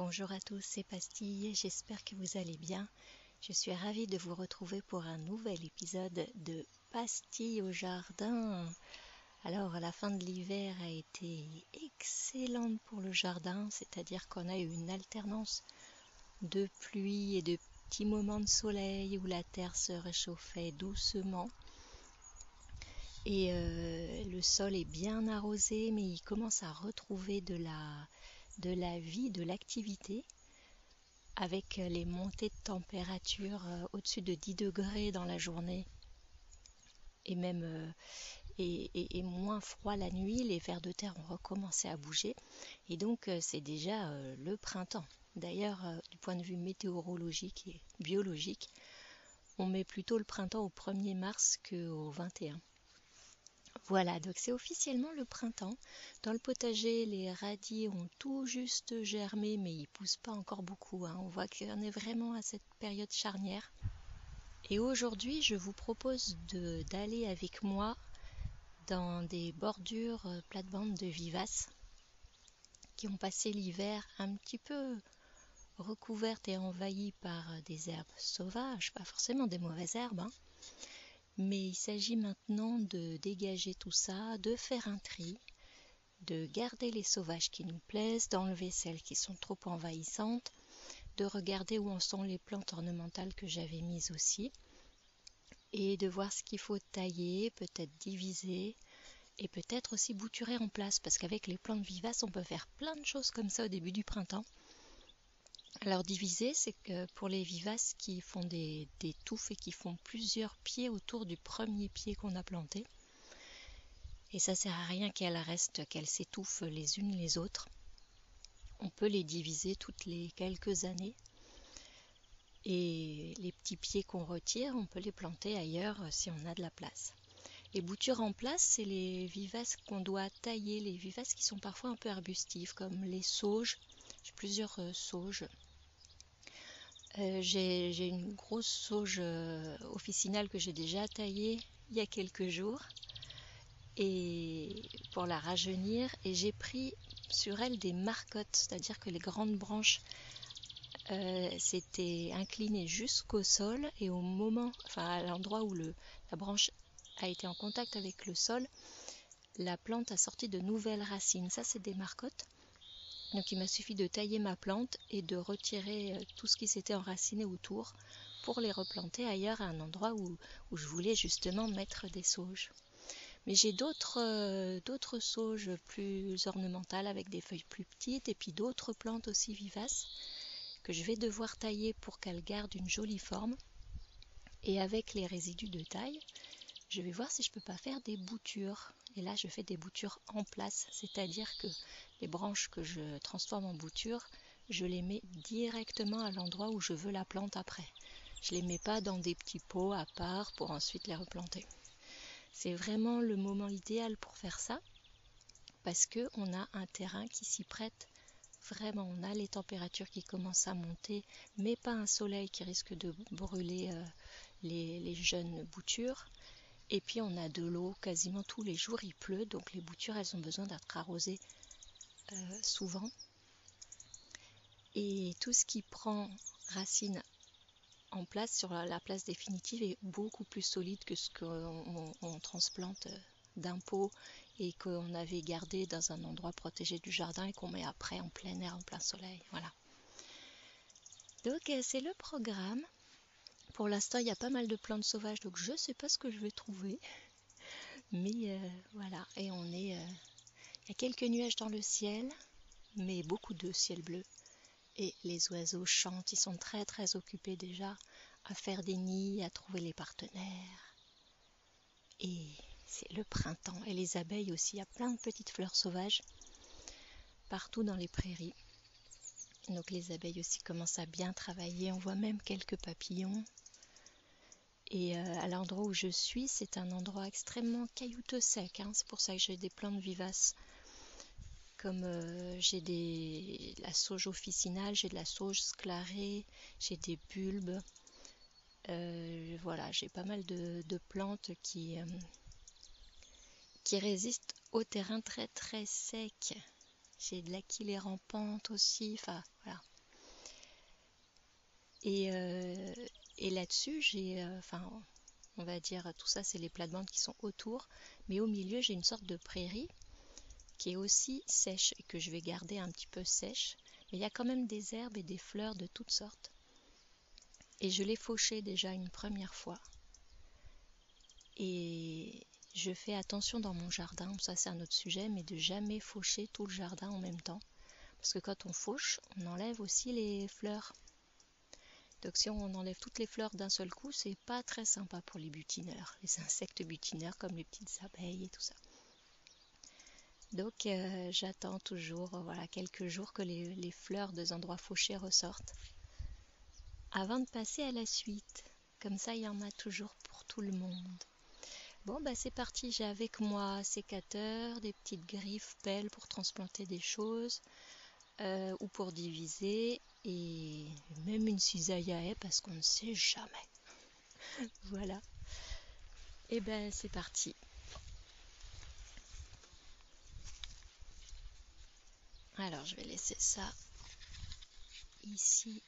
Bonjour à tous, c'est Pastille, j'espère que vous allez bien. Je suis ravie de vous retrouver pour un nouvel épisode de Pastille au jardin. Alors, la fin de l'hiver a été excellente pour le jardin, c'est-à-dire qu'on a eu une alternance de pluie et de petits moments de soleil où la terre se réchauffait doucement. Et le sol est bien arrosé, mais il commence à retrouver de la vie, de l'activité, avec les montées de température au-dessus de 10 degrés dans la journée et même et moins froid la nuit. Les vers de terre ont recommencé à bouger et donc c'est déjà le printemps. D'ailleurs, du point de vue météorologique et biologique, on met plutôt le printemps au 1er mars qu'au 21. Voilà, donc c'est officiellement le printemps. Dans le potager, les radis ont tout juste germé, mais ils poussent pas encore beaucoup, hein. On voit qu'on est vraiment à cette période charnière. Et aujourd'hui, je vous propose d'aller avec moi dans des bordures plates-bandes de vivaces qui ont passé l'hiver un petit peu recouvertes et envahies par des herbes sauvages, pas forcément des mauvaises herbes, hein. Mais il s'agit maintenant de dégager tout ça, de faire un tri, de garder les sauvages qui nous plaisent, d'enlever celles qui sont trop envahissantes, de regarder où en sont les plantes ornementales que j'avais mises aussi, et de voir ce qu'il faut tailler, peut-être diviser, et peut-être aussi bouturer en place, parce qu'avec les plantes vivaces, on peut faire plein de choses comme ça au début du printemps. Alors diviser, c'est que pour les vivaces qui font des touffes et qui font plusieurs pieds autour du premier pied qu'on a planté. Et ça sert à rien qu'elles s'étouffent les unes les autres. On peut les diviser toutes les quelques années. Et les petits pieds qu'on retire, on peut les planter ailleurs si on a de la place. Les boutures en place, c'est les vivaces qu'on doit tailler, les vivaces qui sont parfois un peu arbustives, comme les sauges. J'ai plusieurs sauges. J'ai une grosse sauge officinale que j'ai déjà taillée il y a quelques jours et pour la rajeunir, et j'ai pris sur elle des marcottes, c'est-à-dire que les grandes branches s'étaient inclinées jusqu'au sol, et au moment, enfin à l'endroit où la branche a été en contact avec le sol, la plante a sorti de nouvelles racines. Ça, c'est des marcottes. Donc il m'a suffi de tailler ma plante et de retirer tout ce qui s'était enraciné autour pour les replanter ailleurs, à un endroit où je voulais justement mettre des sauges. Mais j'ai d'autres sauges plus ornementales avec des feuilles plus petites, et puis d'autres plantes aussi vivaces que je vais devoir tailler pour qu'elles gardent une jolie forme. Et avec les résidus de taille, je vais voir si je peux pas faire des boutures. Et là, je fais des boutures en place, c'est-à-dire que les branches que je transforme en boutures, je les mets directement à l'endroit où je veux la plante après. Je les mets pas dans des petits pots à part pour ensuite les replanter. C'est vraiment le moment idéal pour faire ça, parce qu'on a un terrain qui s'y prête vraiment. On a les températures qui commencent à monter, mais pas un soleil qui risque de brûler les jeunes boutures. Et puis on a de l'eau quasiment tous les jours, il pleut, donc les boutures, elles ont besoin d'être arrosées souvent. Et tout ce qui prend racine en place sur la place définitive est beaucoup plus solide que ce qu'on transplante d'un pot et qu'on avait gardé dans un endroit protégé du jardin et qu'on met après en plein air, en plein soleil. Voilà. Donc c'est le programme. Pour l'instant, il y a pas mal de plantes sauvages, donc je ne sais pas ce que je vais trouver. Mais voilà, et il y a quelques nuages dans le ciel, mais beaucoup de ciel bleu. Et les oiseaux chantent, ils sont très très occupés déjà à faire des nids, à trouver les partenaires. Et c'est le printemps, et les abeilles aussi, il y a plein de petites fleurs sauvages partout dans les prairies. Donc les abeilles aussi commencent à bien travailler, on voit même quelques papillons. Et à l'endroit où je suis, c'est un endroit extrêmement caillouteux sec, hein. C'est pour ça que j'ai des plantes vivaces. Comme j'ai la sauge officinale, j'ai de la sauge sclarée, j'ai des bulbes. Voilà, j'ai pas mal de plantes qui résistent au terrain très très sec. J'ai de l'achillée rampante aussi, enfin voilà. Et, euh, et là-dessus, enfin, on va dire, tout ça, c'est les plates-bandes qui sont autour, mais au milieu, j'ai une sorte de prairie qui est aussi sèche et que je vais garder un petit peu sèche. Mais il y a quand même des herbes et des fleurs de toutes sortes. Et je l'ai fauché déjà une première fois. Et je fais attention dans mon jardin, ça c'est un autre sujet, mais de jamais faucher tout le jardin en même temps. Parce que quand on fauche, on enlève aussi les fleurs. Donc si on enlève toutes les fleurs d'un seul coup, c'est pas très sympa pour les butineurs, les insectes butineurs comme les petites abeilles et tout ça. Donc j'attends toujours voilà, quelques jours que les fleurs des endroits fauchés ressortent avant de passer à la suite. Comme ça, il y en a toujours pour tout le monde. Bon, bah c'est parti, j'ai avec moi sécateur, des petites griffes, pelles pour transplanter des choses ou pour diviser et même une cisaille à haie parce qu'on ne sait jamais. Voilà. Et ben c'est parti. Alors je vais laisser ça ici.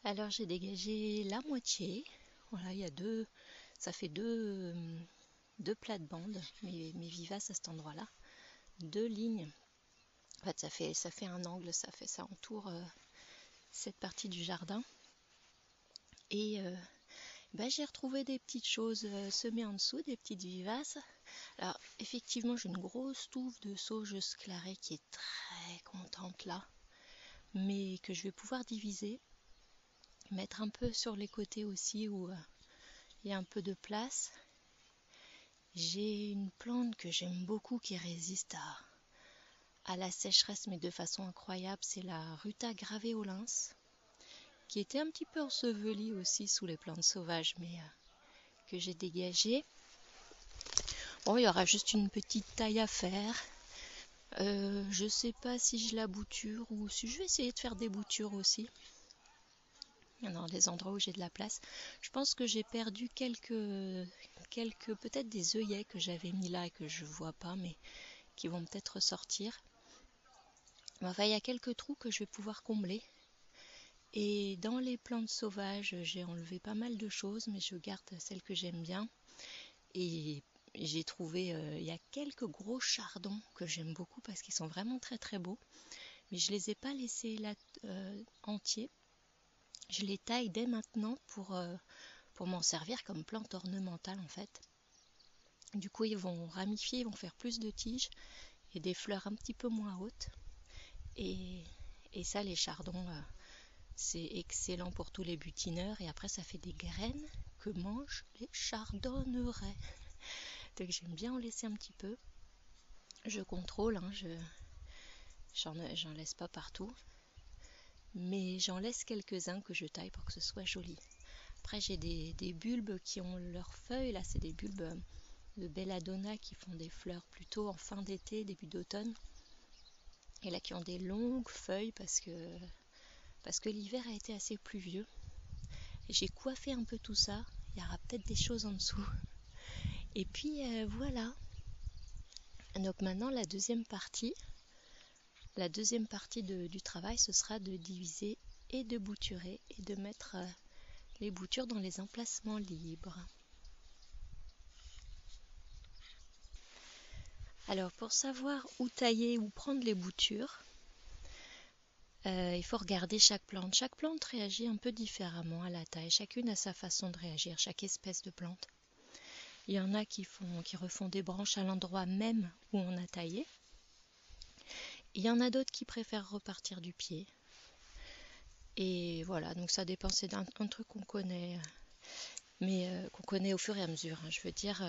Alors j'ai dégagé la moitié. Voilà, il y a ça fait deux plates-bandes, mes vivaces à cet endroit-là. Deux lignes. En fait, ça fait un angle, ça entoure cette partie du jardin. Et j'ai retrouvé des petites choses semées en dessous, des petites vivaces. Alors, effectivement, j'ai une grosse touffe de sauge sclarée qui est très contente là, mais que je vais pouvoir diviser, mettre un peu sur les côtés aussi où il y a un peu de place. J'ai une plante que j'aime beaucoup qui résiste à la sécheresse, mais de façon incroyable, c'est la Ruta graveolens, qui était un petit peu ensevelie aussi sous les plantes sauvages, mais que j'ai dégagée. Bon, il y aura juste une petite taille à faire. Je sais pas si je la bouture ou si je vais essayer de faire des boutures aussi. Dans des endroits où j'ai de la place. Je pense que j'ai perdu quelques peut-être des œillets que j'avais mis là et que je vois pas, mais qui vont peut-être ressortir. Enfin, il y a quelques trous que je vais pouvoir combler. Et dans les plantes sauvages, j'ai enlevé pas mal de choses, mais je garde celles que j'aime bien. Et j'ai trouvé, il y a quelques gros chardons que j'aime beaucoup parce qu'ils sont vraiment très très beaux. Mais je les ai pas laissés là entiers. Je les taille dès maintenant pour m'en servir comme plante ornementale en fait. Du coup, ils vont ramifier, ils vont faire plus de tiges et des fleurs un petit peu moins hautes. Et ça, les chardons, c'est excellent pour tous les butineurs. Et après, ça fait des graines que mangent les chardonnerets. Donc j'aime bien en laisser un petit peu. Je contrôle, hein, j'en laisse pas partout. Mais j'en laisse quelques-uns que je taille pour que ce soit joli. Après, j'ai des bulbes qui ont leurs feuilles. Là, c'est des bulbes de belladonna qui font des fleurs plutôt en fin d'été, début d'automne. Et là, qui ont des longues feuilles parce que l'hiver a été assez pluvieux. Et j'ai coiffé un peu tout ça. Il y aura peut-être des choses en dessous. Et puis, voilà. Donc maintenant, la deuxième partie du travail, ce sera de diviser et de bouturer et de mettre les boutures dans les emplacements libres. Alors pour savoir où tailler, où prendre les boutures, il faut regarder chaque plante. Chaque plante réagit un peu différemment à la taille. Chacune a sa façon de réagir, chaque espèce de plante. Il y en a qui refont des branches à l'endroit même où on a taillé. Il y en a d'autres qui préfèrent repartir du pied. Et voilà, donc ça dépend, c'est un truc qu'on connaît, mais qu'on connaît au fur et à mesure. Je veux dire,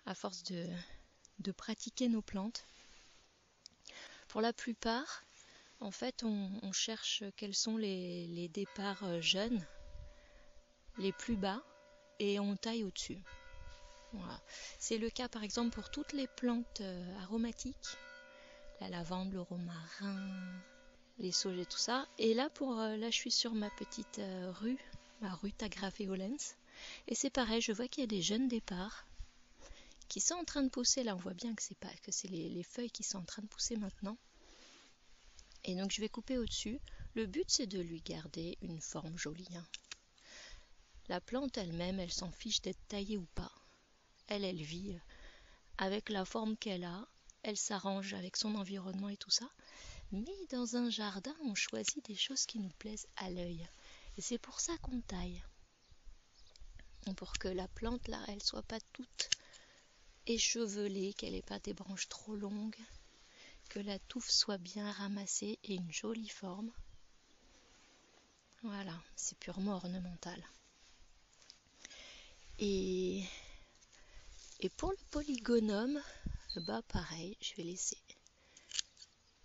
à force de pratiquer nos plantes. Pour la plupart, en fait, on cherche quels sont les départs jeunes, les plus bas, et on taille au-dessus. Voilà. C'est le cas par exemple pour toutes les plantes aromatiques, la lavande, le romarin, les sauges et tout ça. Et là, là je suis sur ma petite rue, ma Ruta graveolens. Et c'est pareil, je vois qu'il y a des jeunes départs qui sont en train de pousser. Là, on voit bien que c'est les feuilles qui sont en train de pousser maintenant. Et donc, je vais couper au-dessus. Le but, c'est de lui garder une forme jolie. Hein. La plante elle-même, elle s'en fiche d'être taillée ou pas. Elle vit avec la forme qu'elle a. Elle s'arrange avec son environnement et tout ça. Mais dans un jardin, on choisit des choses qui nous plaisent à l'œil. Et c'est pour ça qu'on taille. Pour que la plante, là, elle soit pas toute échevelée, qu'elle n'ait pas des branches trop longues, que la touffe soit bien ramassée et une jolie forme. Voilà, c'est purement ornemental. Et pour le polygonum, pareil, je vais laisser.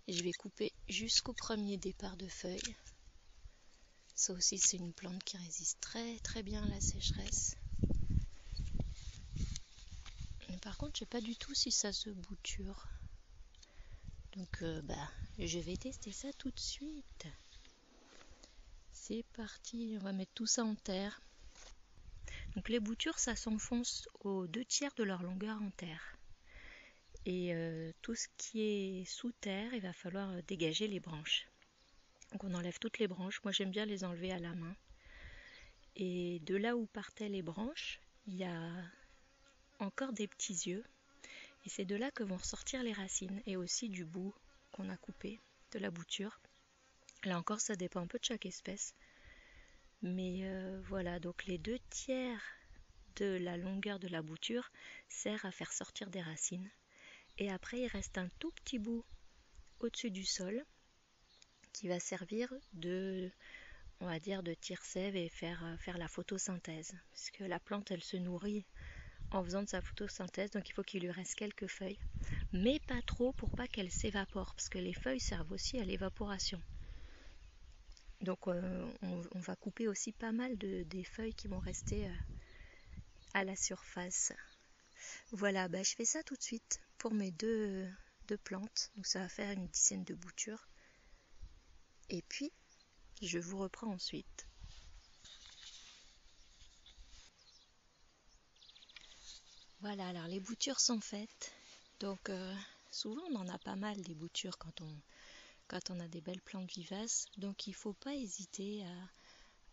Je vais couper jusqu'au premier départ de feuilles. Ça aussi, c'est une plante qui résiste très très bien à la sécheresse. Mais par contre, je sais pas du tout si ça se bouture. Donc, je vais tester ça tout de suite. C'est parti, on va mettre tout ça en terre. Donc les boutures, ça s'enfonce aux 2/3 de leur longueur en terre. Et tout ce qui est sous terre, il va falloir dégager les branches. Donc on enlève toutes les branches. Moi j'aime bien les enlever à la main. Et de là où partaient les branches, il y a encore des petits yeux. Et c'est de là que vont ressortir les racines et aussi du bout qu'on a coupé, de la bouture. Là encore, ça dépend un peu de chaque espèce. Mais voilà, donc les 2/3 de la longueur de la bouture sert à faire sortir des racines. Et après, il reste un tout petit bout au-dessus du sol qui va servir de, on va dire, de tire-sève et faire la photosynthèse. Parce que la plante, elle se nourrit en faisant de sa photosynthèse, donc il faut qu'il lui reste quelques feuilles, mais pas trop pour pas qu'elles s'évaporent, parce que les feuilles servent aussi à l'évaporation. Donc on va couper aussi pas mal des feuilles qui vont rester à la surface. Voilà, bah, je fais ça tout de suite pour mes deux plantes, donc ça va faire une dizaine de boutures. Et puis, je vous reprends ensuite. Voilà, alors les boutures sont faites. Donc souvent on en a pas mal des boutures quand on a des belles plantes vivaces. Donc il ne faut pas hésiter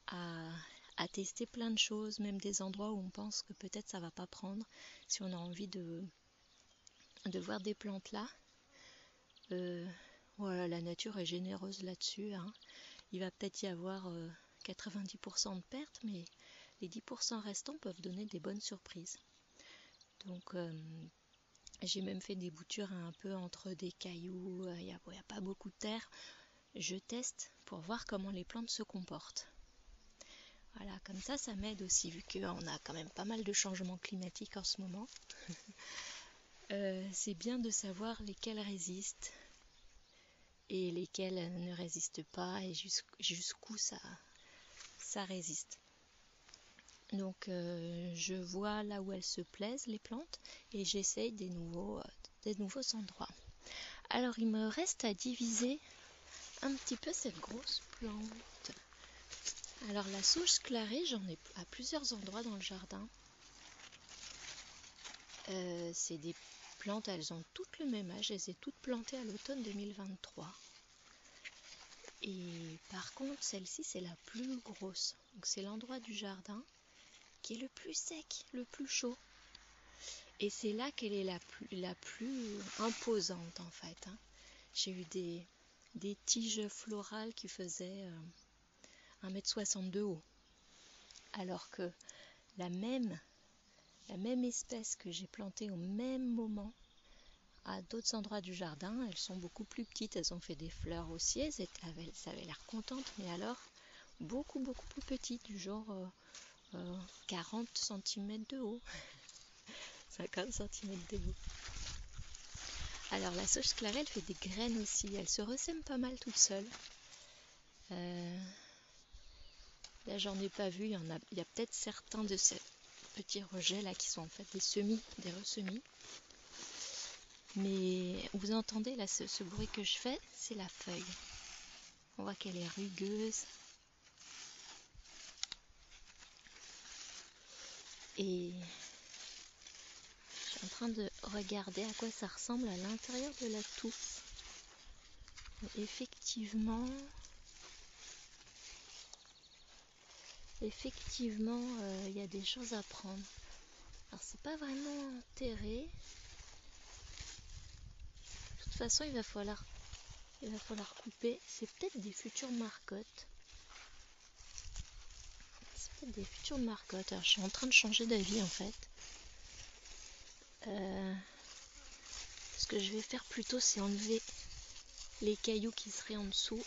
à tester plein de choses, même des endroits où on pense que peut-être ça va pas prendre. Si on a envie de voir des plantes là, voilà, la nature est généreuse là-dessus, hein. Il va peut-être y avoir 90% de pertes, mais les 10% restants peuvent donner des bonnes surprises. Donc j'ai même fait des boutures un peu entre des cailloux, il n'y a pas beaucoup de terre. Je teste pour voir comment les plantes se comportent. Voilà, comme ça m'aide aussi, vu qu'on a quand même pas mal de changements climatiques en ce moment. C'est bien de savoir lesquelles résistent et lesquelles ne résistent pas et jusqu'où ça résiste. Donc je vois là où elles se plaisent, les plantes, et j'essaye des nouveaux endroits. Alors il me reste à diviser un petit peu cette grosse plante. Alors la sauge sclarée, j'en ai à plusieurs endroits dans le jardin. C'est des plantes, elles ont toutes le même âge, je les ai toutes plantées à l'automne 2023. Et par contre, celle-ci, c'est la plus grosse. Donc c'est l'endroit du jardin qui est le plus sec, le plus chaud. Et c'est là qu'elle est la plus imposante en fait, hein. J'ai eu des tiges florales qui faisaient 1,62 m haut. Alors que la même espèce que j'ai plantée au même moment à d'autres endroits du jardin, elles sont beaucoup plus petites, elles ont fait des fleurs aussi, elles avaient l'air contentes, mais alors beaucoup plus petites, du genre 40 cm de haut, 50 cm de haut. Alors la sauge sclarée, elle fait des graines aussi, elle se ressème pas mal toute seule. Là j'en ai pas vu, il y a peut-être certains de ces petits rejets là qui sont en fait des ressemis. Mais vous entendez là ce bruit que je fais, c'est la feuille. On voit qu'elle est rugueuse. Et je suis en train de regarder à quoi ça ressemble à l'intérieur de la touffe. Effectivement, il y a des choses à prendre. Alors c'est pas vraiment enterré. De toute façon, il va falloir couper. C'est peut-être des futures marcottes. Alors, je suis en train de changer d'avis en fait. Ce que je vais faire plutôt, c'est enlever les cailloux qui seraient en dessous.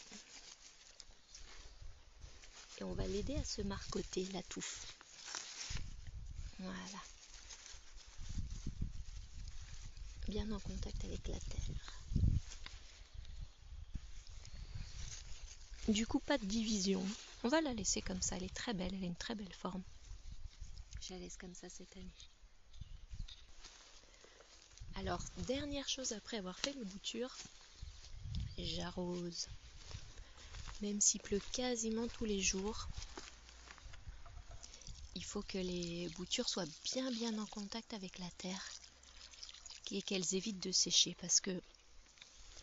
Et on va l'aider à se marcotter la touffe. Voilà. Bien en contact avec la terre. Du coup, pas de division. On va la laisser comme ça, elle est très belle, elle a une très belle forme. Je la laisse comme ça cette année. Alors, dernière chose après avoir fait les boutures, j'arrose. Même s'il pleut quasiment tous les jours, il faut que les boutures soient bien en contact avec la terre et qu'elles évitent de sécher parce que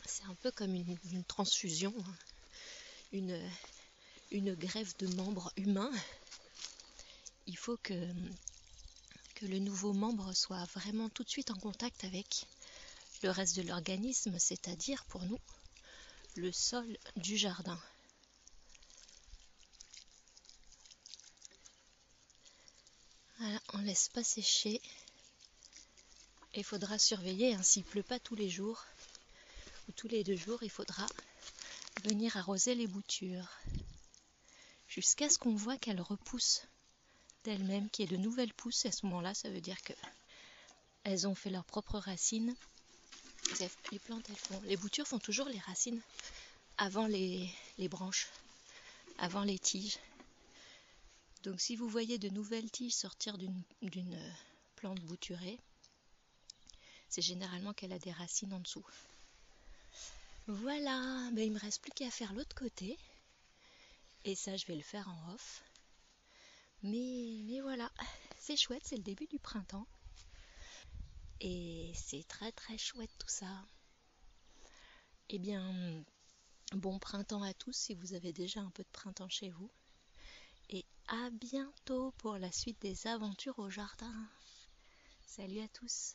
c'est un peu comme une transfusion, hein. une, une greffe de membres humains, il faut que le nouveau membre soit vraiment tout de suite en contact avec le reste de l'organisme, c'est-à-dire pour nous, le sol du jardin. Voilà, on ne laisse pas sécher. Il faudra surveiller, hein, s'il ne pleut pas tous les jours, ou tous les 2 jours, il faudra venir arroser les boutures, jusqu'à ce qu'on voit qu'elles repoussent d'elles-mêmes, qu'il y ait de nouvelles pousses. Et à ce moment-là, ça veut dire qu'elles ont fait leurs propres racines. Les plantes, les boutures font toujours les racines avant les branches, avant les tiges. Donc si vous voyez de nouvelles tiges sortir d'une plante bouturée, c'est généralement qu'elle a des racines en dessous. Voilà, ben, il me reste plus qu'à faire l'autre côté. Et ça, je vais le faire en off. Mais voilà, c'est chouette, c'est le début du printemps. Et c'est très très chouette tout ça. Eh bien, bon printemps à tous si vous avez déjà un peu de printemps chez vous. Et à bientôt pour la suite des aventures au jardin. Salut à tous.